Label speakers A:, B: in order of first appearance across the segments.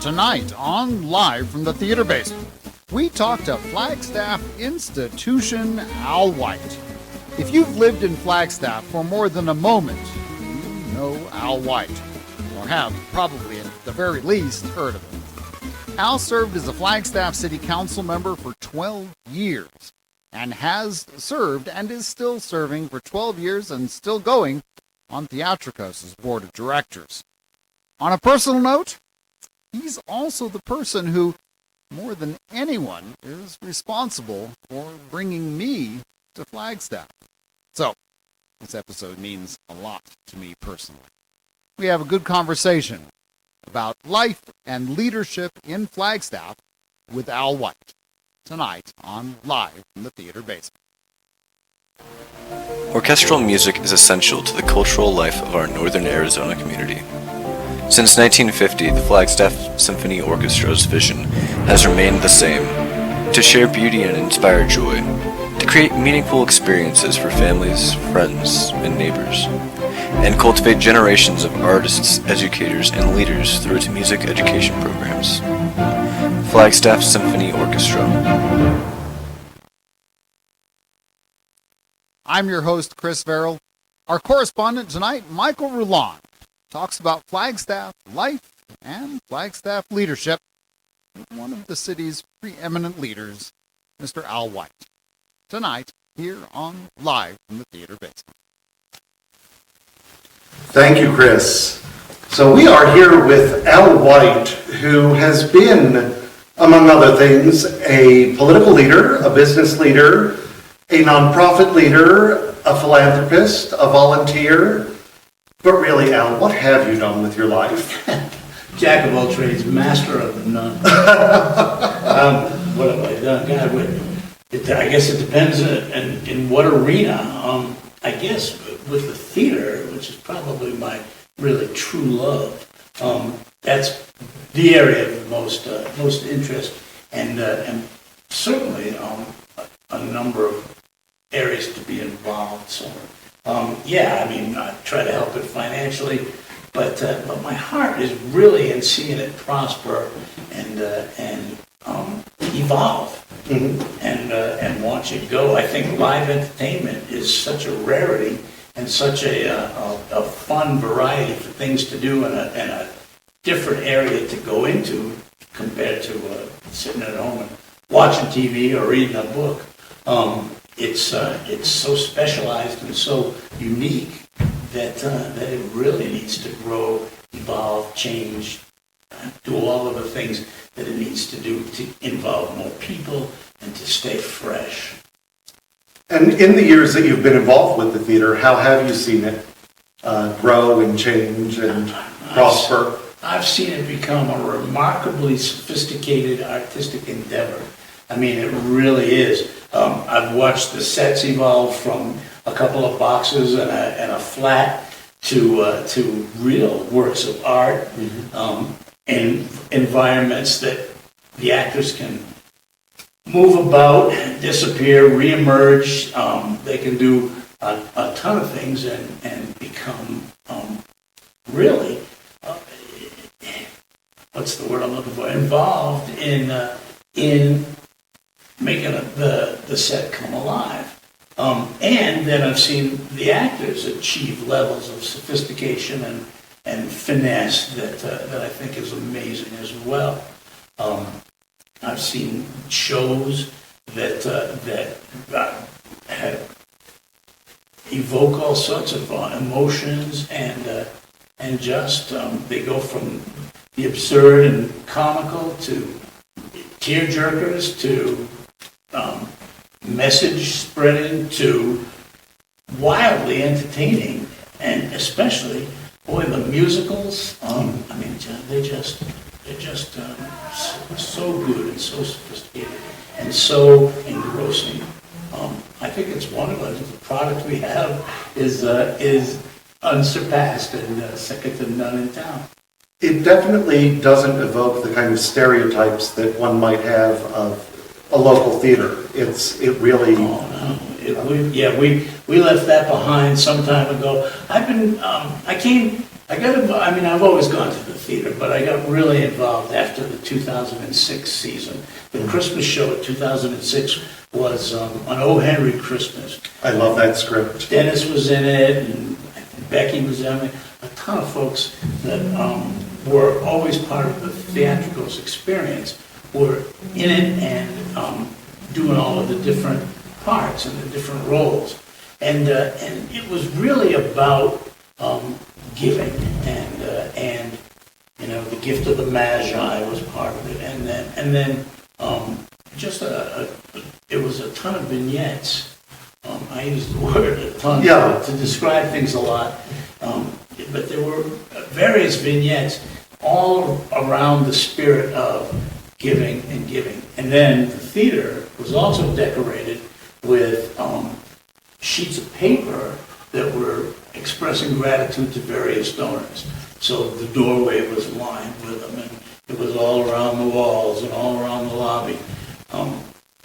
A: Tonight on Live from the Theater Basement, we talk to Flagstaff institution Al White. If you've lived in Flagstaff for more than a moment, you know Al White, or have probably at the very least heard of him. Al served as a Flagstaff City Council member for 12 years and has served and is still serving for 12 years and still going on Theatrikos' board of directors. On a personal note, he's also the person who, more than anyone, is responsible for bringing me to Flagstaff. So, this episode means a lot to me personally. We have a good conversation about life and leadership in Flagstaff with Al White, tonight on Live from the Theater Basement.
B: Orchestral music is essential to the cultural life of our northern Arizona community. Since 1950, the Flagstaff Symphony Orchestra's vision has remained the same: to share beauty and inspire joy, to create meaningful experiences for families, friends, and neighbors, and cultivate generations of artists, educators, and leaders through its music education programs. Flagstaff Symphony Orchestra.
A: I'm your host, Chris Verrill. Our correspondent tonight, Michael Roulon, talks about Flagstaff life and Flagstaff leadership with one of the city's preeminent leaders, Mr. Al White. Tonight, here on Live from the Theater Basement.
C: Thank you, Chris. So we are here with Al White, who has been, among other things, a political leader, a business leader, a nonprofit leader, a philanthropist, a volunteer. But really, Al, what have you done with your life?
D: Jack of all trades, master of none. What have I done? God, I guess it depends in what arena. I guess with the theater, which is probably my really true love, that's the area of most interest, and certainly a number of areas to be involved. So. I try to help it financially, but my heart is really in seeing it prosper and evolve, and watch it go. I think live entertainment is such a rarity and such a fun variety for things to do and a different area to go into compared to sitting at home and watching TV or reading a book. It's so specialized and so unique that it really needs to grow, evolve, change, do all of the things that it needs to do to involve more people and to stay fresh.
C: And in the years that you've been involved with the theater, how have you seen it grow and change and prosper?
D: I've seen it become a remarkably sophisticated artistic endeavor. I mean, it really is. I've watched the sets evolve from a couple of boxes and a flat to real works of art, in environments that the actors can move about, disappear, reemerge. They can do a ton of things and become really, what's the word I'm looking for? Involved in making the set come alive. And then I've seen the actors achieve levels of sophistication and finesse that I think is amazing as well. I've seen shows that evoke all sorts of emotions and just they go from the absurd and comical to tear-jerkers to message spreading to wildly entertaining, and especially, boy, the musicals. They're just so good and so sophisticated and so engrossing. I think it's wonderful. The product we have is unsurpassed and second to none in town.
C: It definitely doesn't evoke the kind of stereotypes that one might have of a local theater. It really.
D: Oh, no. We left that behind some time ago. I came I've always gone to the theater, but I got really involved after the 2006 season. The Christmas show at 2006 was an O. Henry Christmas.
C: I love that script.
D: Dennis was in it, and Becky was in it. A ton of folks that were always part of the Theatrikos experience were in it and doing all of the different parts and the different roles. And it was really about giving and the gift of the Magi was part of it, and then it was a ton of vignettes. I use the word a ton to describe things a lot, but there were various vignettes all around the spirit of giving and giving. And then the theater was also decorated with sheets of paper that were expressing gratitude to various donors. So the doorway was lined with them, and it was all around the walls and all around the lobby.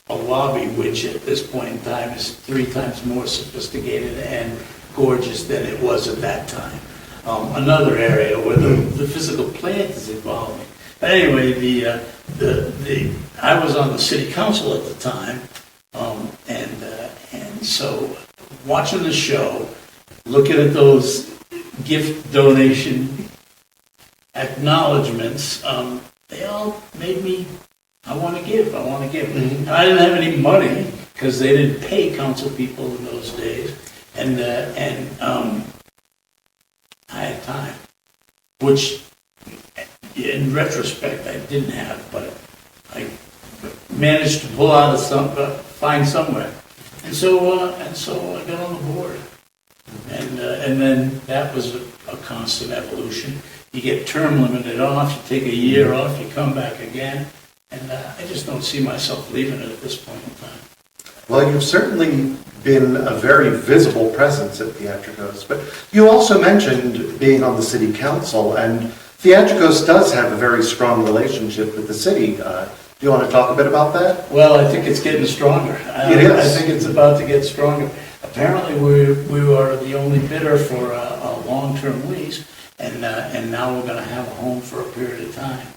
D: A lobby which at this point in time is 3 times more sophisticated and gorgeous than it was at that time. Another area where the physical plant is evolving. But anyway, I was on the city council at the time, and so watching the show, looking at those gift donation acknowledgments, they all made me, I want to give. Mm-hmm. And I didn't have any money because they didn't pay council people in those days, and I had time, which in retrospect I didn't have, but I managed to pull out of find somewhere, and so I got on the board, and then that was a constant evolution. You get term limited off, you take a year off, you come back again, and I just don't see myself leaving it at this point in time.
C: Well, you've certainly been a very visible presence at Theatrikos, but you also mentioned being on the city council, and Theatrikos does have a very strong relationship with the city. Do you want to talk a bit about that?
D: Well, I think it's getting stronger.
C: It is.
D: I think it's about to get stronger. Apparently, we are the only bidder for a long-term lease, and now we're going to have a home for a period of time,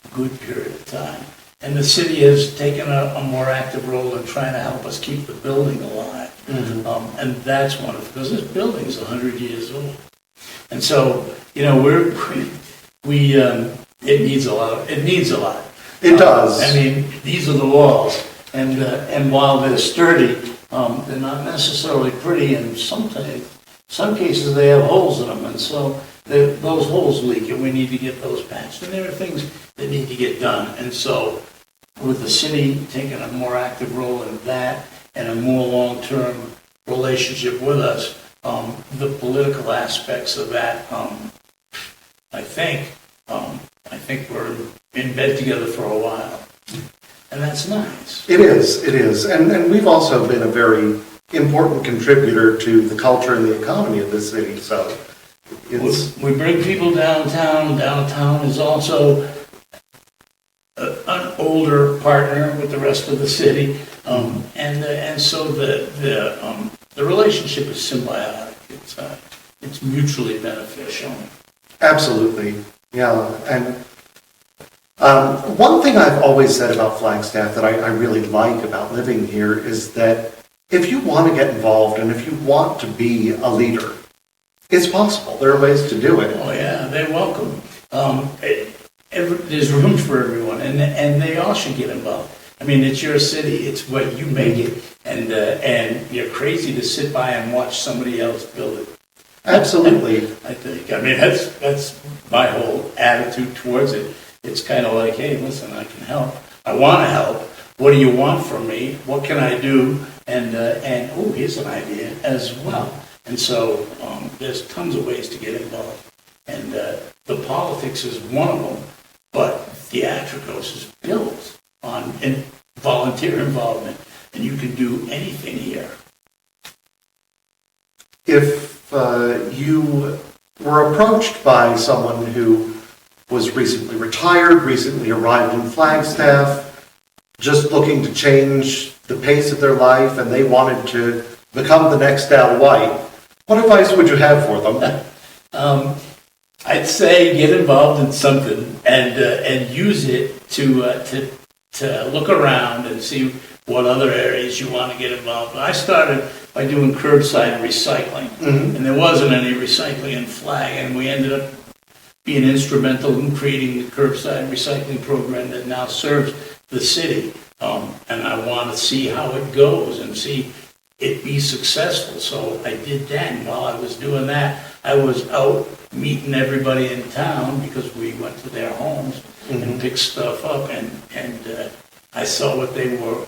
D: a good period of time. And the city has taken a more active role in trying to help us keep the building alive. Mm-hmm. And that's wonderful, because this building is 100 years old. And so, it needs a lot. It does. I mean, these are the walls, and while they're sturdy, they're not necessarily pretty, and some cases they have holes in them, and so those holes leak, and we need to get those patched. And there are things that need to get done, and so with the city taking a more active role in that and a more long-term relationship with us, the political aspects of that, I think we're in bed together for a while, and that's nice.
C: It is, and we've also been a very important contributor to the culture and the economy of the city. So
D: we bring people downtown. Downtown is also an older partner with the rest of the city, and so the relationship is symbiotic. It's mutually beneficial.
C: Absolutely, yeah. And one thing I've always said about Flagstaff that I really like about living here is that if you want to get involved and if you want to be a leader, it's possible. There are ways to do it.
D: Oh yeah, they're welcome. There's room for everyone, and they all should get involved. I mean, it's your city. It's what you make it, and you're crazy to sit by and watch somebody else build it.
C: Absolutely.
D: I think. I mean, that's my whole attitude towards it. It's kind of like, hey, listen, I can help. I want to help. What do you want from me? What can I do? And here's an idea as well. And so there's tons of ways to get involved. And the politics is one of them, but Theatrikos is built on volunteer involvement, and you can do anything here.
C: If you were approached by someone who was recently retired, recently arrived in Flagstaff, just looking to change the pace of their life, and they wanted to become the next Al White, what advice would you have for them?
D: I'd say get involved in something and use it to look around and see what other areas you want to get involved. I started by doing curbside recycling, and there wasn't any recycling in Flag, and we ended up being instrumental in creating the curbside recycling program that now serves the city. And I want to see how it goes and see it be successful. So I did that, and while I was doing that, I was out meeting everybody in town because we went to their homes and picked stuff up, and I saw what they were.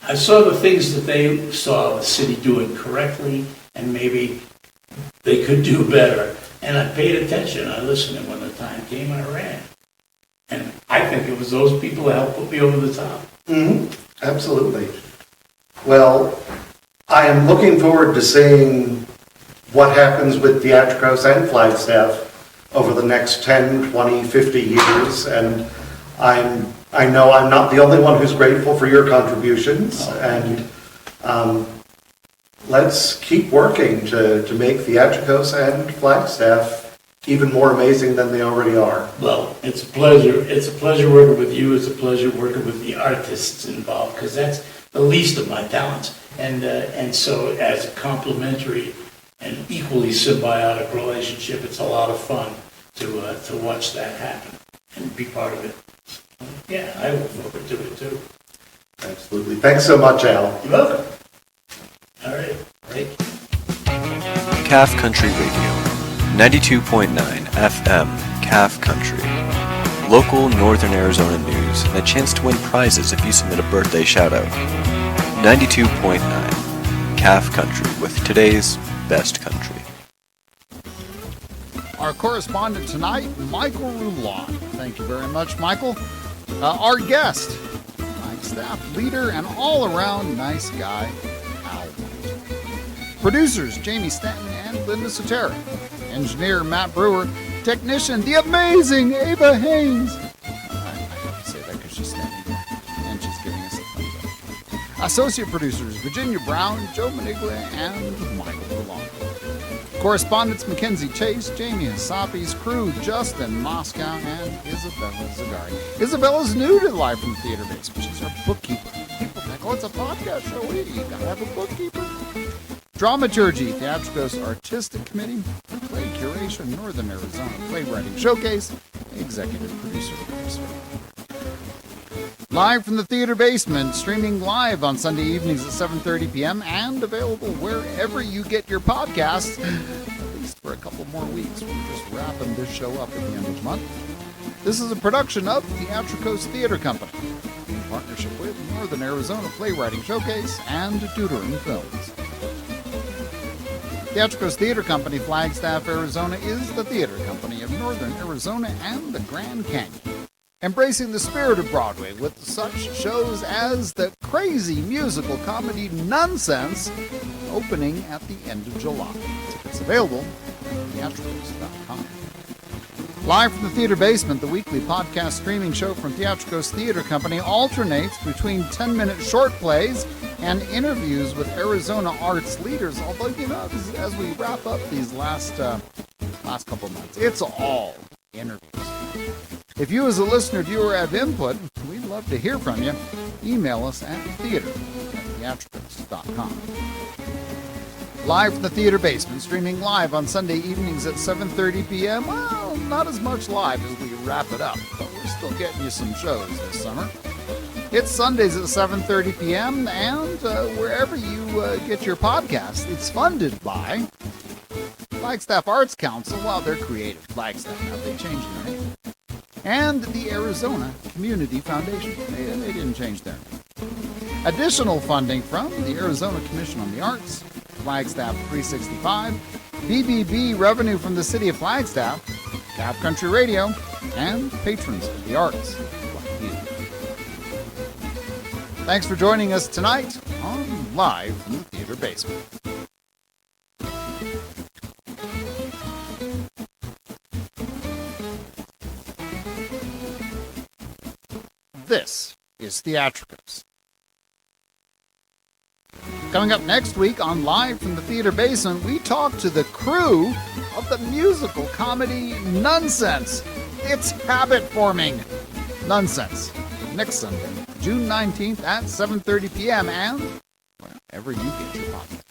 D: I saw the things that they saw the city doing correctly, and maybe they could do better. And I paid attention. I listened, and when the time came, I ran. And I think it was those people that helped put me over the top.
C: Absolutely. Well, I am looking forward to seeing what happens with Theatrikos and Flagstaff over the next 10, 20, 50 years. And I know I'm not the only one who's grateful for your contributions. And let's keep working to make Theatrikos and Flagstaff even more amazing than they already are.
D: Well, it's a pleasure. It's a pleasure working with you. It's a pleasure working with the artists involved, because that's the least of my talents. And so as a complementary and equally symbiotic relationship, it's a lot of fun to watch that happen and be part of it. Yeah, I look forward to it too.
C: Absolutely. Thanks so much, Al.
D: You're welcome. All right. Take care.
B: Calf Country Radio, 92.9 FM, Calf Country. Local Northern Arizona news and a chance to win prizes if you submit a birthday shout-out. 92.9 Calf Country with today's best country.
A: Our correspondent tonight, Michael Rulon. Thank you very much, Michael. Our guest, Flagstaff leader and all-around nice guy, Al. Producers, Jamie Stanton and Linda Sotera. Engineer, Matt Brewer. Technician, the amazing Ava Haynes. I have to say that because she's standing there and she's giving us a thumbs up. Associate producers, Virginia Brown, Joe Maniglia, and Michael Rulon. Correspondents, Mackenzie Chase, Jamie Hassapis, crew, Justin Moscow, and Isabella Zagari. Isabella's new to Live from the Theater Basement. She's our bookkeeper. People think, it's a podcast show. You gotta have a bookkeeper. Dramaturgy, Theatrikos Artistic Committee, Play Curation, Northern Arizona Playwriting Showcase, Executive Producer. Live from the Theater Basement, streaming live on Sunday evenings at 7:30 p.m. and available wherever you get your podcasts, at least for a couple more weeks. We're just wrapping this show up at the end of the month. This is a production of Theatrikos Theatre Company, in partnership with Northern Arizona Playwriting Showcase and Tutoring Films. Theatrikos Theatre Company, Flagstaff, Arizona, is the theater company of Northern Arizona and the Grand Canyon, embracing the spirit of Broadway with such shows as the crazy musical comedy Nonsense, opening at the end of July. Tickets available at theatrikos.com. Live from the Theater Basement, the weekly podcast streaming show from Theatrikos Theatre Company alternates between 10-minute short plays and interviews with Arizona arts leaders. Although, as we wrap up these last couple months, it's all interviews. If you as a listener, viewer, have input, we'd love to hear from you. Email us at theater@theatrikos.com. Live from the Theater Basement, streaming live on Sunday evenings at 7:30 p.m. Well, not as much live as we wrap it up, but we're still getting you some shows this summer. It's Sundays at 7:30 p.m. and wherever you get your podcasts. It's funded by Flagstaff Arts Council. Well, they're creative. Flagstaff, now they changed their name. And the Arizona Community Foundation. They didn't change their name. Additional funding from the Arizona Commission on the Arts, Flagstaff 365, BBB revenue from the City of Flagstaff, Calf Country Radio, and patrons of the arts like you. Thanks for joining us tonight on Live from the Theater Basement. This is Theatrikos. Coming up next week on Live from the Theater Basement, we talk to the crew of the musical comedy Nonsense. It's habit forming. Nonsense. Next Sunday, June 19th at 7:30 p.m. and wherever you get your podcasts.